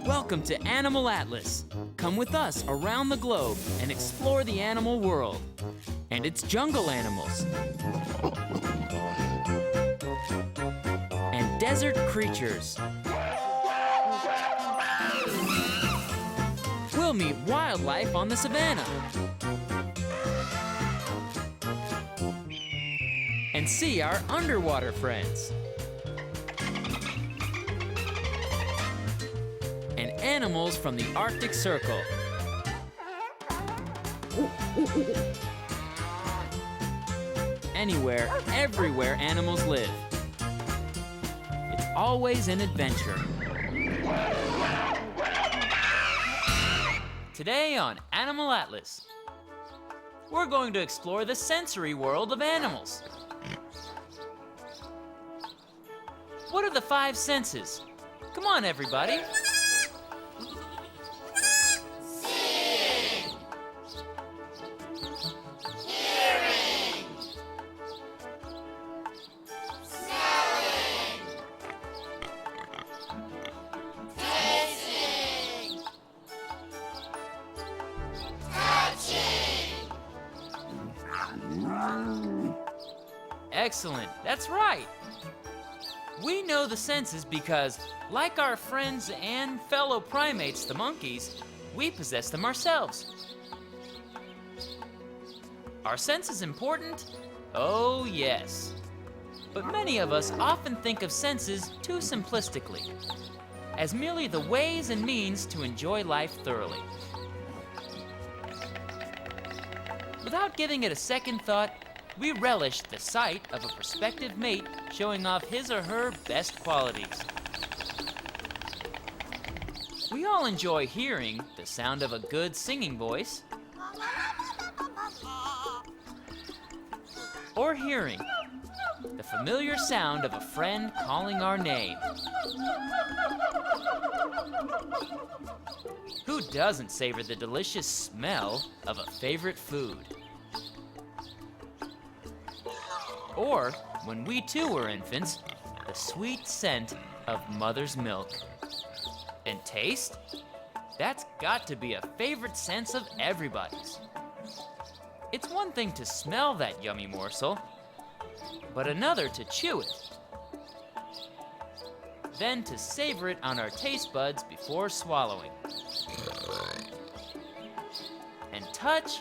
Welcome to Animal Atlas. Come with us around the globe and explore the animal world and its jungle animals and desert creatures. We'll meet wildlife on the savannah and see our underwater friends. And animals from the Arctic Circle. Anywhere, everywhere animals live. It's always an adventure. Today on Animal Atlas, we're going to explore the sensory world of animals. What are the five senses? Come on, everybody. Excellent, that's right. We know the senses because, like our friends and fellow primates, the monkeys, we possess them ourselves. Are senses important? Oh, yes. But many of us often think of senses too simplistically, as merely the ways and means to enjoy life thoroughly. Without giving it a second thought, we relish the sight of a prospective mate showing off his or her best qualities. We all enjoy hearing the sound of a good singing voice, or hearing the familiar sound of a friend calling our name. Who doesn't savor the delicious smell of a favorite food? Or, when we too were infants, the sweet scent of mother's milk. And taste? That's got to be a favorite sense of everybody's. It's one thing to smell that yummy morsel, but another to chew it. Then to savor it on our taste buds before swallowing. And touch?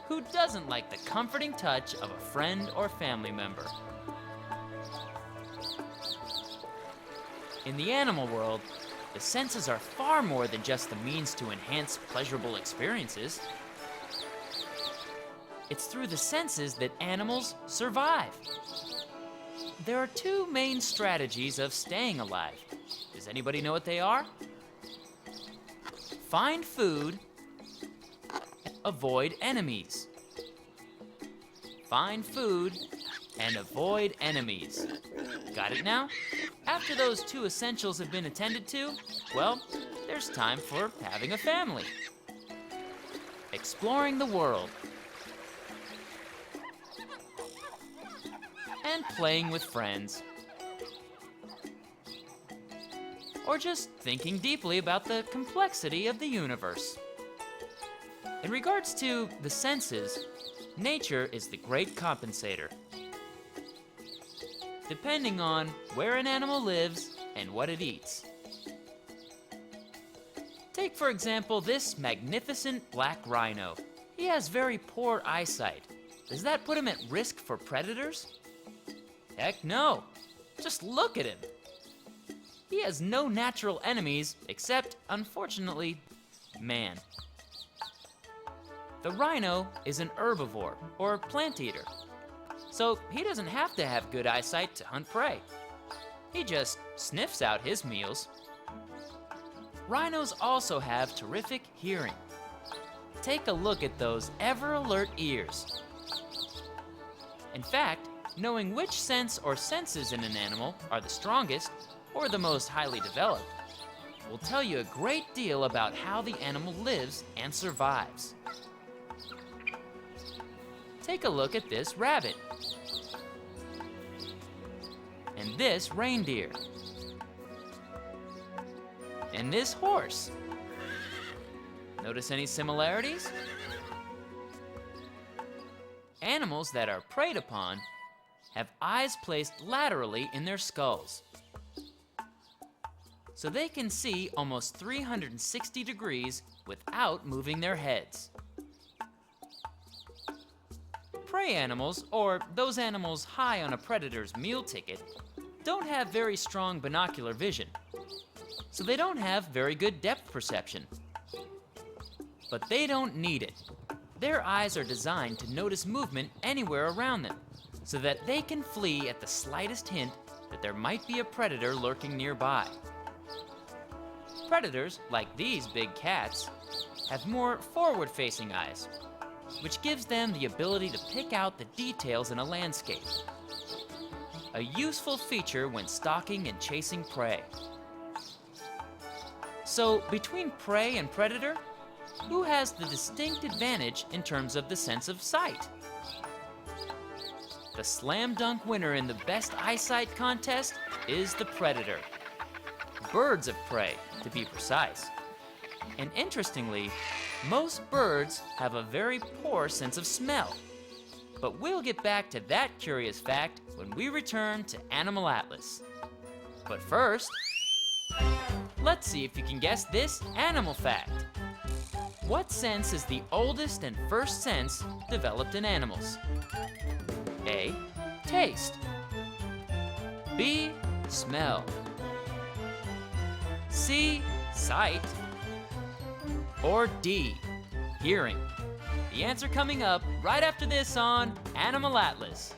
Who doesn't like the comforting touch of a friend or family member? In the animal world, the senses are far more than just the means to enhance pleasurable experiences. It's through the senses that animals survive. There are two main strategies of staying alive. Does anybody know what they are? Find food, avoid enemies. Find food and avoid enemies. Got it now? After those two essentials have been attended to, well, there's time for having a family. Exploring the world. And playing with friends. Or just thinking deeply about the complexity of the universe. In regards to the senses, nature is the great compensator. Depending on where an animal lives and what it eats. Take, for example, this magnificent black rhino. He has very poor eyesight. Does that put him at risk for predators? Heck no. Just look at him. He has no natural enemies except, unfortunately, man. The rhino is an herbivore, or plant eater, so he doesn't have to have good eyesight to hunt prey. He just sniffs out his meals. Rhinos also have terrific hearing. Take a look at those ever-alert ears. In fact, knowing which sense or senses in an animal are the strongest or the most highly developed will tell you a great deal about how the animal lives and survives. Take a look at this rabbit. And this reindeer. and this horse. Notice any similarities? Animals that are preyed upon have eyes placed laterally in their skulls, so they can see almost 360 degrees without moving their heads. Prey animals, or those animals high on a predator's meal ticket, don't have very strong binocular vision, so they don't have very good depth perception. But they don't need it. Their eyes are designed to notice movement anywhere around them, so that they can flee at the slightest hint that there might be a predator lurking nearby. Predators, like these big cats, have more forward-facing eyes, which gives them the ability to pick out the details in a landscape. A useful feature when stalking and chasing prey. So, between prey and predator, who has the distinct advantage in terms of the sense of sight? The slam dunk winner in the best eyesight contest is the predator. Birds of prey, to be precise. And interestingly, most birds have a very poor sense of smell. But we'll get back to that curious fact when we return to Animal Atlas. But first, let's see if you can guess this animal fact. What sense is the oldest and first sense developed in animals? A, taste. B, smell. C, sight. Or D, hearing. The answer coming up right after this on Animal Atlas.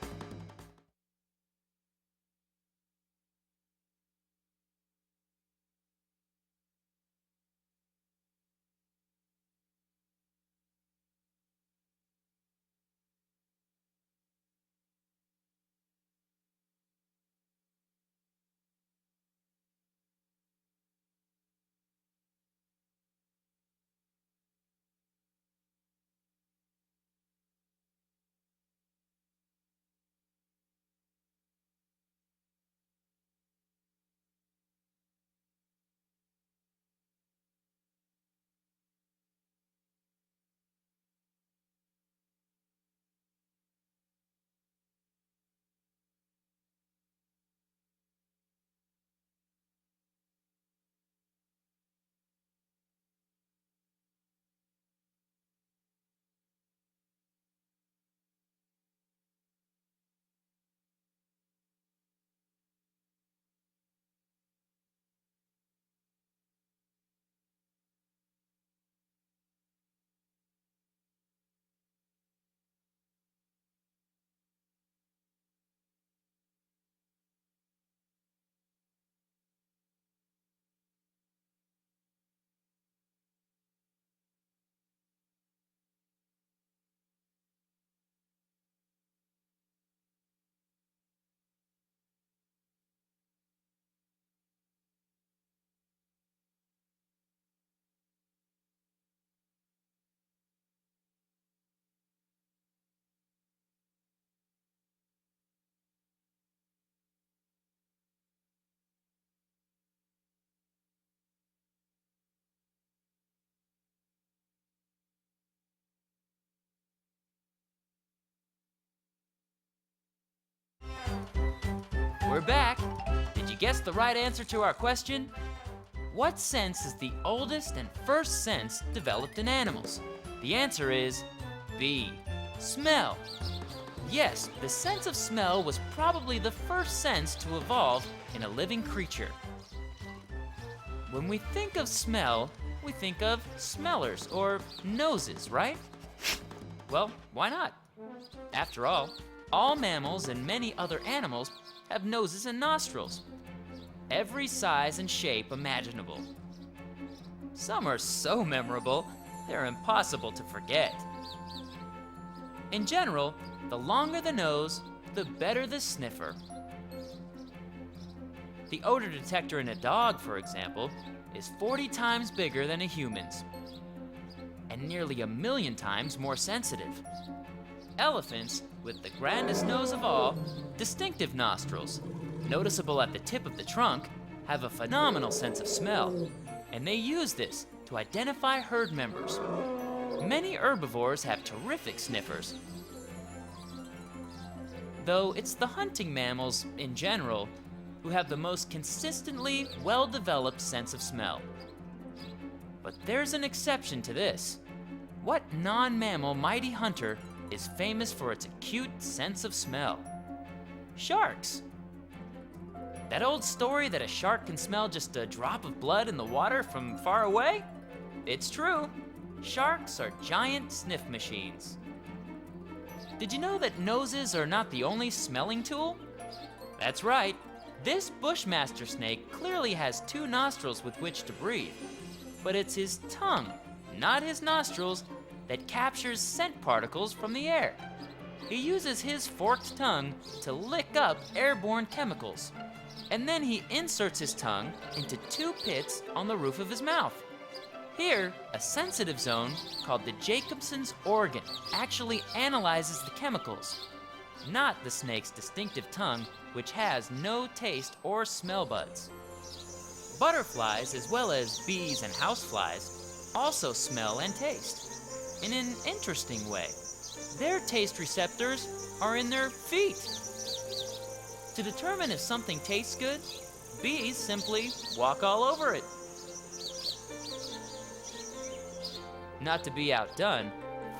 We're back. Did you guess the right answer to our question? What sense is the oldest and first sense developed in animals? The answer is B, smell. Yes, the sense of smell was probably the first sense to evolve in a living creature. When we think of smell, we think of smellers or noses, right? Well, why not? After all mammals and many other animals have noses and nostrils, every size and shape imaginable. Some are so memorable, they're impossible to forget. In general, the longer the nose, the better the sniffer. The odor detector in a dog, for example, is 40 times bigger than a human's, and nearly 1,000,000 times more sensitive. Elephants, with the grandest nose of all, distinctive nostrils, noticeable at the tip of the trunk, have a phenomenal sense of smell. and they use this to identify herd members. Many herbivores have terrific sniffers, though it's the hunting mammals in general who have the most consistently well-developed sense of smell. But there's an exception to this. What non-mammal mighty hunter is famous for its acute sense of smell? Sharks. That old story that a shark can smell just a drop of blood in the water from far away? It's true. Sharks are giant sniff machines. Did you know that noses are not the only smelling tool? That's right. This bushmaster snake clearly has 2 nostrils with which to breathe, but it's his tongue, not his nostrils, that captures scent particles from the air. He uses his forked tongue to lick up airborne chemicals, and then he inserts his tongue into 2 pits on the roof of his mouth. Here, a sensitive zone called the Jacobson's organ actually analyzes the chemicals, not the snake's distinctive tongue, which has no taste or smell buds. Butterflies, as well as bees and houseflies, also smell and taste in an interesting way. Their taste receptors are in their feet. To determine if something tastes good, bees simply walk all over it. Not to be outdone,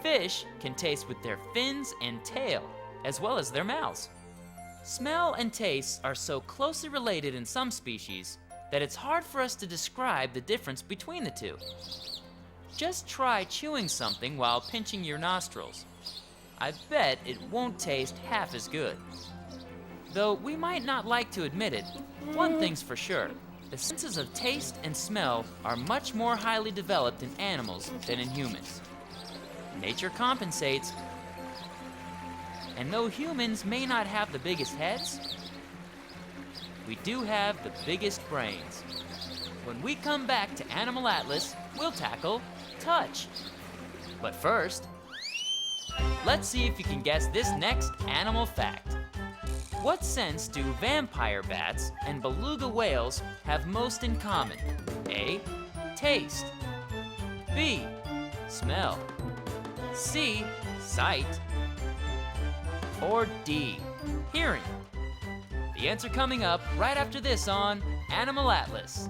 fish can taste with their fins and tail, as well as their mouths. Smell and taste are so closely related in some species that it's hard for us to describe the difference between the two. Just try chewing something while pinching your nostrils. I bet it won't taste half as good. Though we might not like to admit it, one thing's for sure. The senses of taste and smell are much more highly developed in animals than in humans. Nature compensates. And though humans may not have the biggest heads, we do have the biggest brains. When we come back to Animal Atlas, we'll tackle touch. But first, let's see if you can guess this next animal fact. What sense do vampire bats and beluga whales have most in common? A, taste. B, smell. C, sight. Or D, hearing. The answer coming up right after this on Animal Atlas.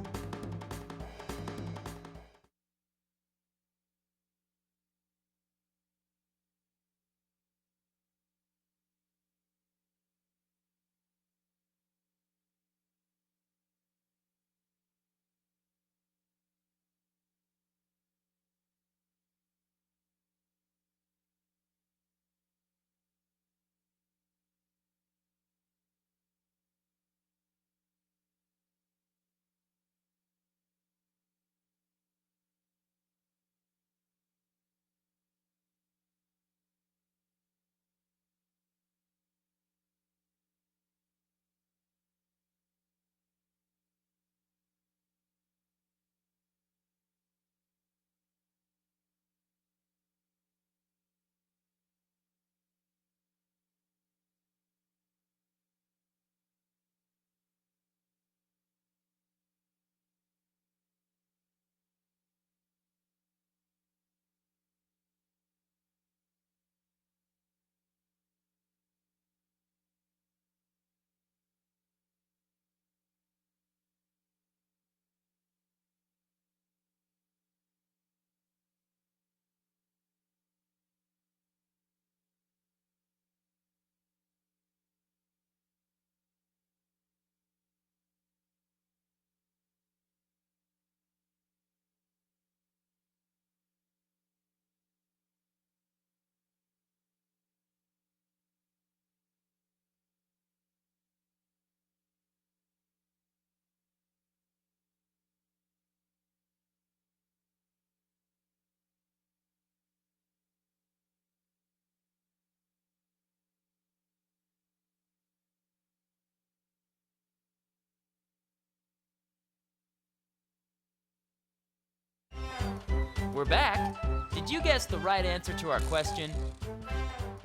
We're back. Did you guess the right answer to our question?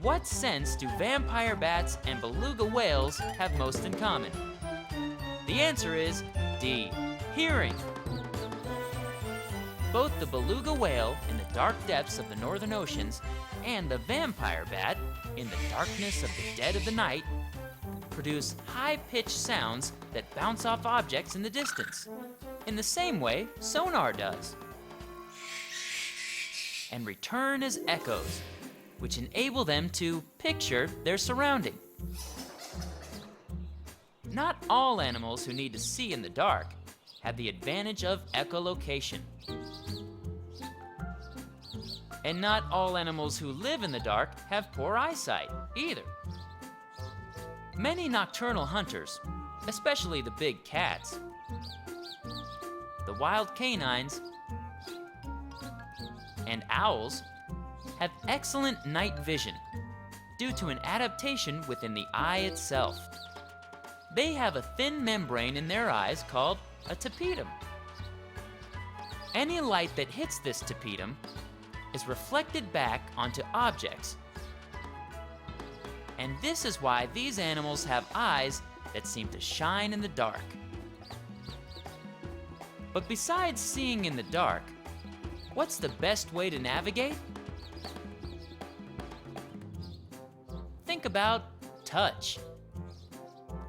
What sense do vampire bats and beluga whales have most in common? The answer is D, hearing. Both the beluga whale in the dark depths of the northern oceans and the vampire bat in the darkness of the dead of the night produce high-pitched sounds that bounce off objects in the distance, in the same way sonar does, and return as echoes, which enable them to picture their surrounding. Not all animals who need to see in the dark have the advantage of echolocation. And not all animals who live in the dark have poor eyesight either. Many nocturnal hunters, especially the big cats, the wild canines, and owls, have excellent night vision due to an adaptation within the eye itself. They have a thin membrane in their eyes called a tapetum. Any light that hits this tapetum is reflected back onto objects. And this is why these animals have eyes that seem to shine in the dark. But besides seeing in the dark, what's the best way to navigate? Think about touch.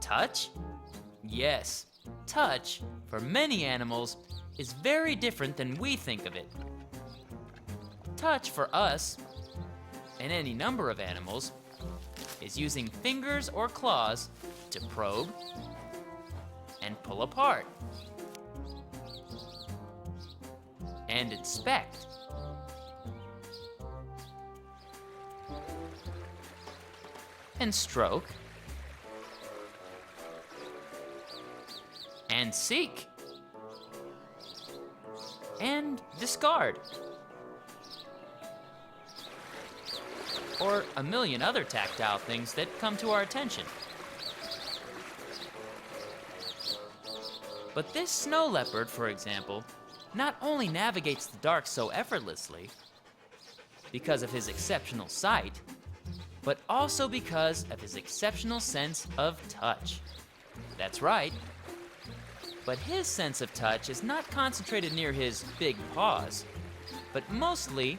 Touch? Yes, touch, for many animals, is very different than we think of it. Touch for us, and any number of animals, is using fingers or claws to probe and pull apart and inspect and stroke and seek and discard, or a million other tactile things that come to our attention. But this snow leopard, for example, not only navigates the dark so effortlessly because of his exceptional sight, but also because of his exceptional sense of touch. That's right. But his sense of touch is not concentrated near his big paws, but mostly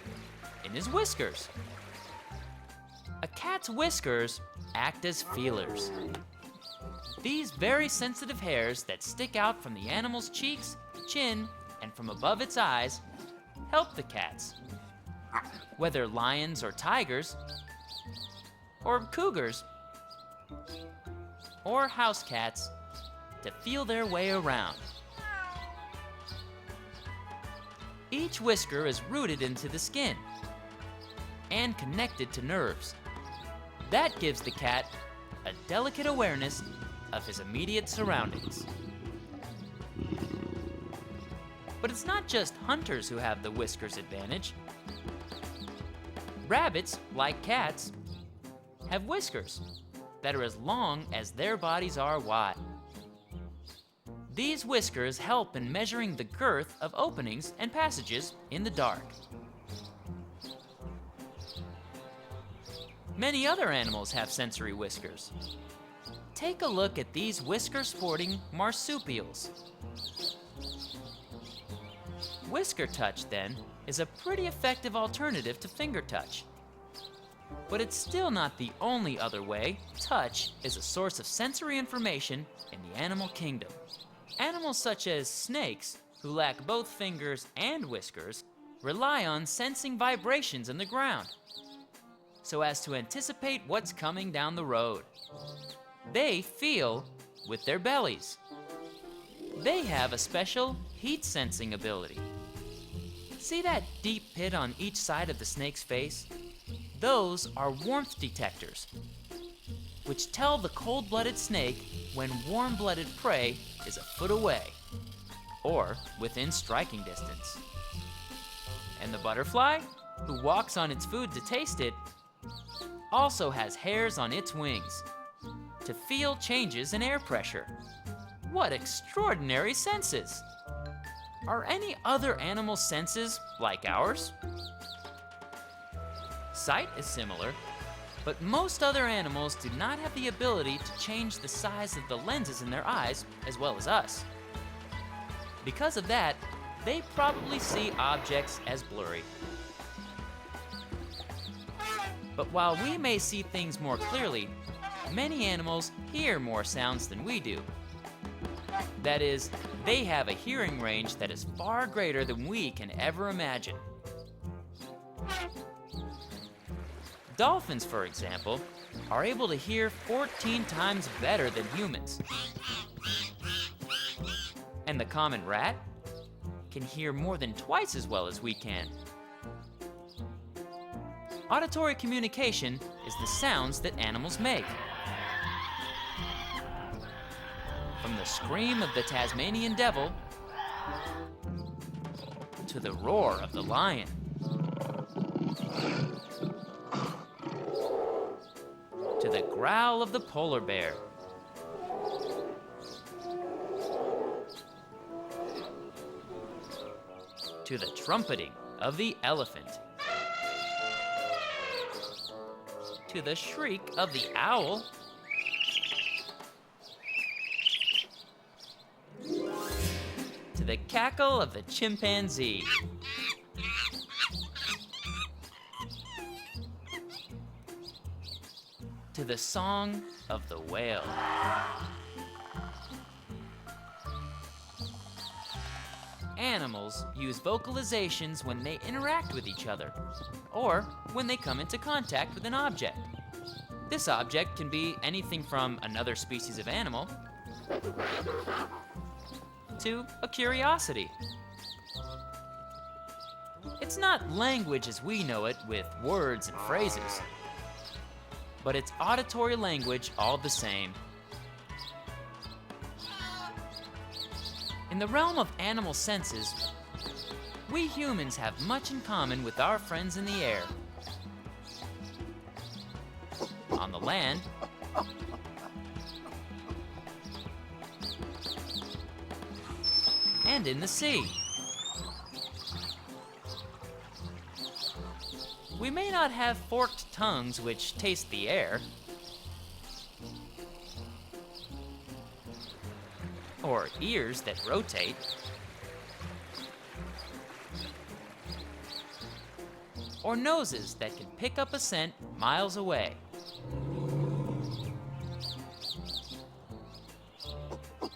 in his whiskers. A cat's whiskers act as feelers. These very sensitive hairs that stick out from the animal's cheeks, chin, and from above its eyes help the cats, whether lions or tigers, or cougars, or house cats, to feel their way around. Each whisker is rooted into the skin and connected to nerves. That gives the cat a delicate awareness of his immediate surroundings. But it's not just hunters who have the whiskers advantage. Rabbits, like cats, have whiskers that are as long as their bodies are wide. These whiskers help in measuring the girth of openings and passages in the dark. Many other animals have sensory whiskers. Take a look at these whisker-sporting marsupials. Whisker touch, then, is a pretty effective alternative to finger touch. But it's still not the only other way touch is a source of sensory information in the animal kingdom. Animals such as snakes, who lack both fingers and whiskers, rely on sensing vibrations in the ground so as to anticipate what's coming down the road. They feel with their bellies. They have a special heat-sensing ability. See that deep pit on each side of the snake's face? Those are warmth detectors, which tell the cold-blooded snake when warm-blooded prey is a foot away or within striking distance. And the butterfly, who walks on its food to taste it, also has hairs on its wings to feel changes in air pressure. What extraordinary senses! Are any other animal senses like ours? Sight is similar, but most other animals do not have the ability to change the size of the lenses in their eyes as well as us. Because of that, they probably see objects as blurry. But while we may see things more clearly, many animals hear more sounds than we do. That is, they have a hearing range that is far greater than we can ever imagine. Dolphins, for example, are able to hear 14 times better than humans. And the common rat can hear more than twice as well as we can. Auditory communication is the sounds that animals make. From the scream of the Tasmanian devil to the roar of the lion. To the growl of the polar bear. To the trumpeting of the elephant. To the shriek of the owl. To the cackle of the chimpanzee. To the song of the whale. Animals use vocalizations when they interact with each other, or when they come into contact with an object. This object can be anything from another species of animal to a curiosity. It's not language as we know it with words and phrases, but it's auditory language all the same. In the realm of animal senses, we humans have much in common with our friends in the air. On the land, and in the sea. We may not have forked tongues which taste the air, or ears that rotate, or noses that can pick up a scent miles away.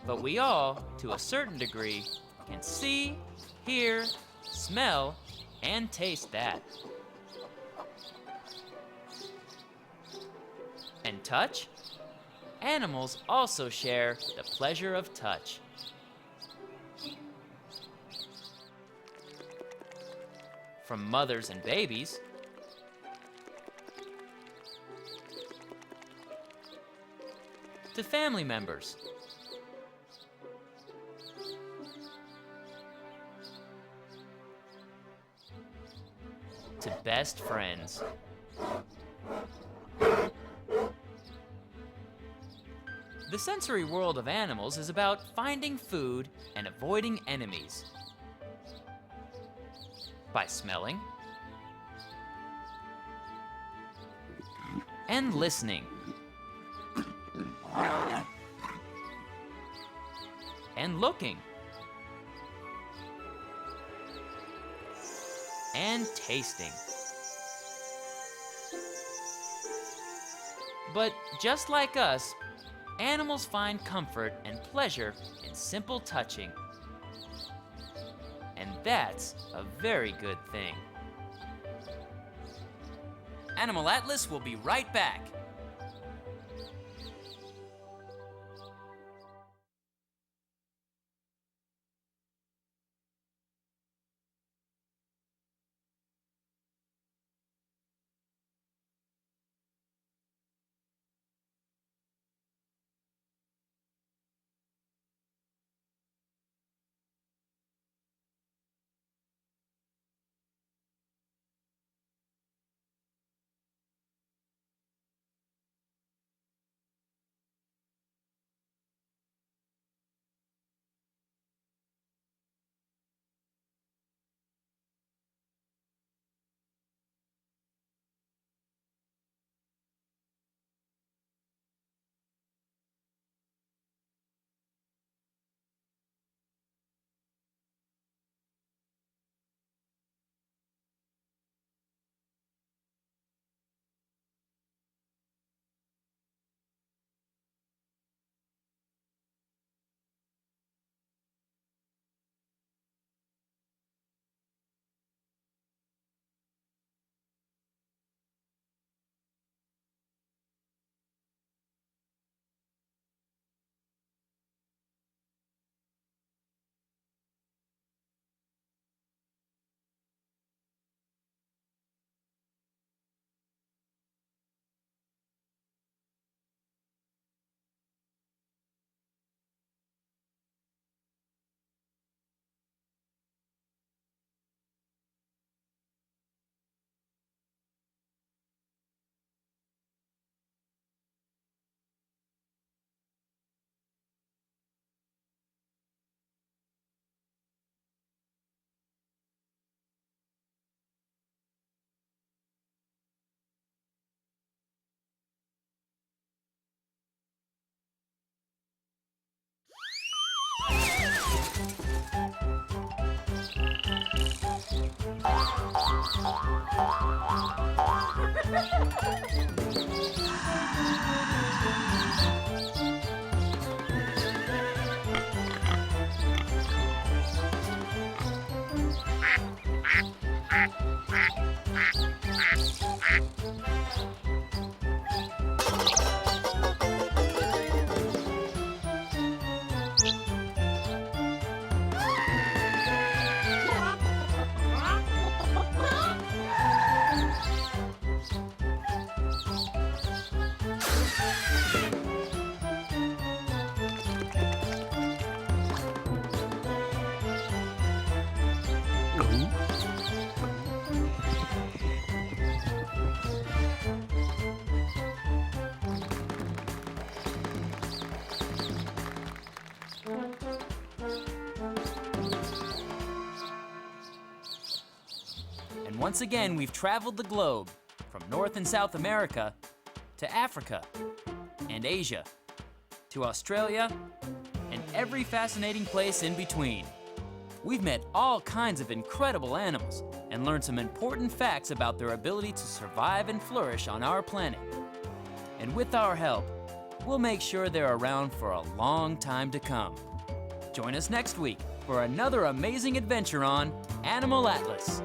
But we all, to a certain degree, can see, hear, smell, and taste that. And touch? Animals also share the pleasure of touch. From mothers and babies, to family members, to best friends. The sensory world of animals is about finding food and avoiding enemies. By smelling and listening and looking and tasting. But just like us, animals find comfort and pleasure in simple touching. And that's a very good thing. Animal Atlas will be right back. And once again, we've traveled the globe from North and South America to Africa and Asia to Australia and every fascinating place in between. We've met all kinds of incredible animals and learned some important facts about their ability to survive and flourish on our planet. And with our help, we'll make sure they're around for a long time to come. Join us next week for another amazing adventure on Animal Atlas.